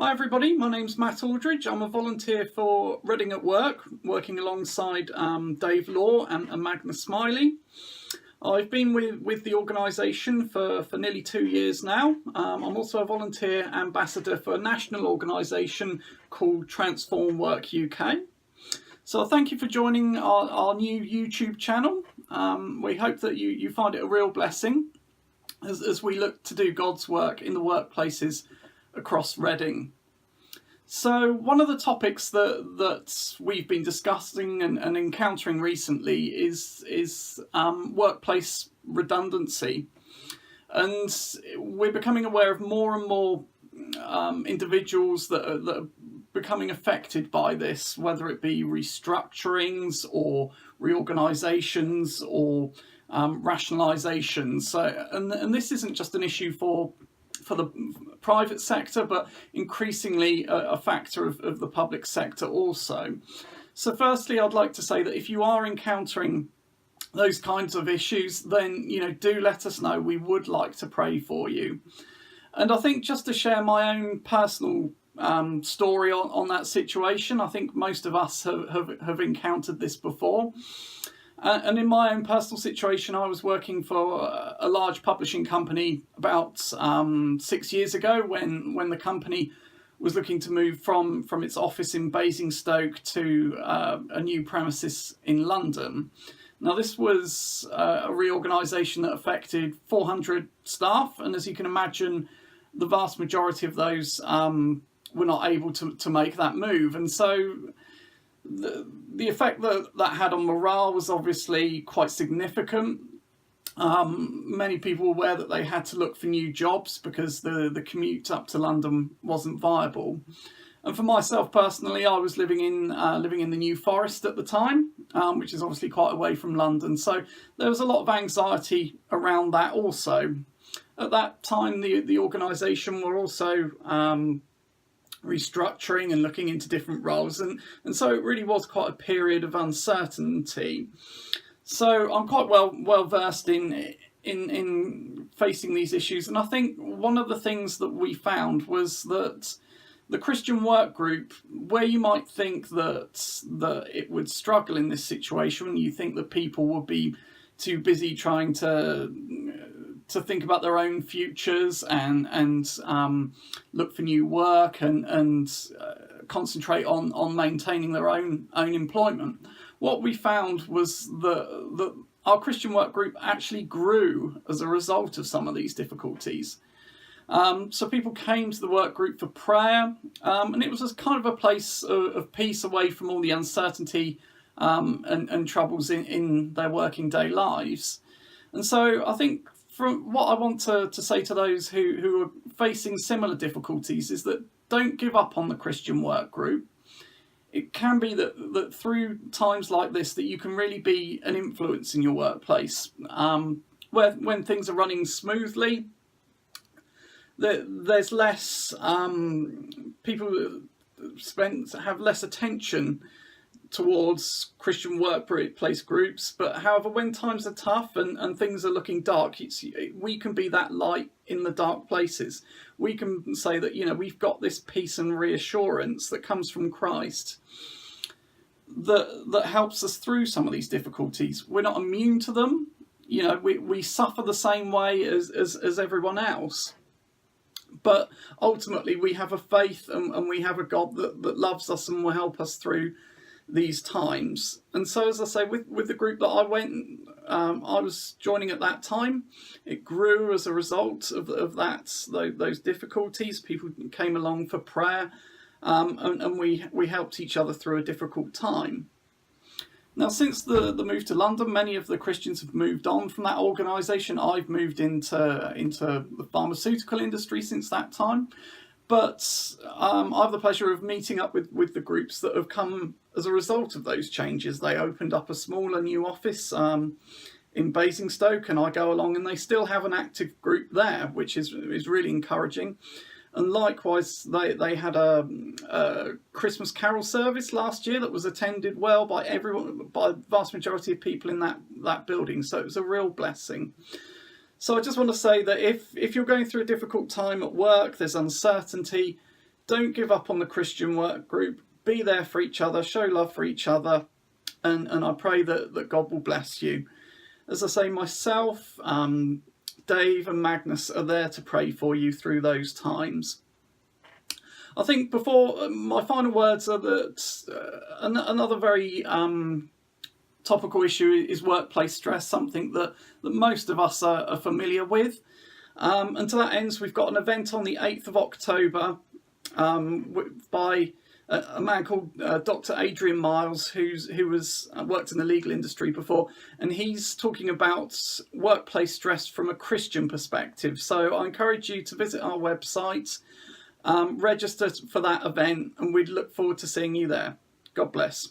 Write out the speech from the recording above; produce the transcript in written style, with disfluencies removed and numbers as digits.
Hi everybody, my name's Matt Aldridge. I'm a volunteer for Reading at Work, working alongside Dave Law and Magnus Smiley. I've been with the organisation for nearly 2 years now. I'm also a volunteer ambassador for a national organisation called Transform Work UK. So thank you for joining our new YouTube channel. We hope that you find it a real blessing as we look to do God's work in the workplaces across Reading. So one of the topics that we've been discussing and encountering recently is workplace redundancy, and we're becoming aware of more and more individuals that are becoming affected by this, whether it be restructurings or reorganisations or rationalisations. So, and this isn't just an issue for the private sector, but increasingly a factor of the public sector also. So firstly, I'd like to say that if you are encountering those kinds of issues, then do let us know. We would like to pray for you. And I think just to share my own personal story on that situation, I think most of us have encountered this before. And in my own personal situation, I was working for a large publishing company about 6 years ago when the company was looking to move from its office in Basingstoke to a new premises in London. Now, this was a reorganisation that affected 400 staff, and as you can imagine, the vast majority of those were not able to make that move. And so the effect that had on morale was obviously quite significant. Many people were aware that they had to look for new jobs because the commute up to London wasn't viable. And for myself personally, I was living in the New Forest at the time, which is obviously quite away from London. So there was a lot of anxiety around that also. At that time, the organisation were also restructuring and looking into different roles, and so it really was quite a period of uncertainty. So I'm quite well versed in facing these issues, and I think one of the things that we found was that the Christian work group, where you might think that it would struggle in this situation, you think that people would be too busy trying to think about their own futures and look for new work and concentrate on maintaining their own employment. What we found was that our Christian work group actually grew as a result of some of these difficulties. So people came to the work group for prayer, and it was just kind of a place of peace away from all the uncertainty and troubles in their working day lives. And so I think from what I want to say to those who are facing similar difficulties is that don't give up on the Christian work group. It can be that through times like this that you can really be an influence in your workplace. When things are running smoothly, there's less people have less attention towards Christian workplace groups, but however, when times are tough and things are looking dark, we can be that light in the dark places. We can say that we've got this peace and reassurance that comes from Christ that helps us through some of these difficulties. We're not immune to them. We suffer the same way as everyone else, but ultimately we have a faith and we have a God that loves us and will help us through these times. And so, as I say, with the group that I was joining at that time, it grew as a result of those difficulties. People came along for prayer, and we helped each other through a difficult time. Now, since the move to London, many of the Christians have moved on from that organisation. I've moved into the pharmaceutical industry since that time. But I have the pleasure of meeting up with the groups that have come as a result of those changes. They opened up a smaller new office in Basingstoke, and I go along, and they still have an active group there, which is really encouraging. And likewise, they had a Christmas carol service last year that was attended well by everyone, by the vast majority of people in that building. So it was a real blessing. So I just want to say that if you're going through a difficult time at work, there's uncertainty, Don't give up on the Christian work group. Be there for each other, show love for each other, and I pray that God will bless you. As I say, myself, Dave and Magnus are there to pray for you through those times. I think before my final words are that another very topical issue is workplace stress, something that most of us are familiar with. And to that end, we've got an event on the 8th of October by a man called Dr. Adrian Miles, who was worked in the legal industry before, and he's talking about workplace stress from a Christian perspective. So I encourage you to visit our website, register for that event, and we'd look forward to seeing you there. God bless.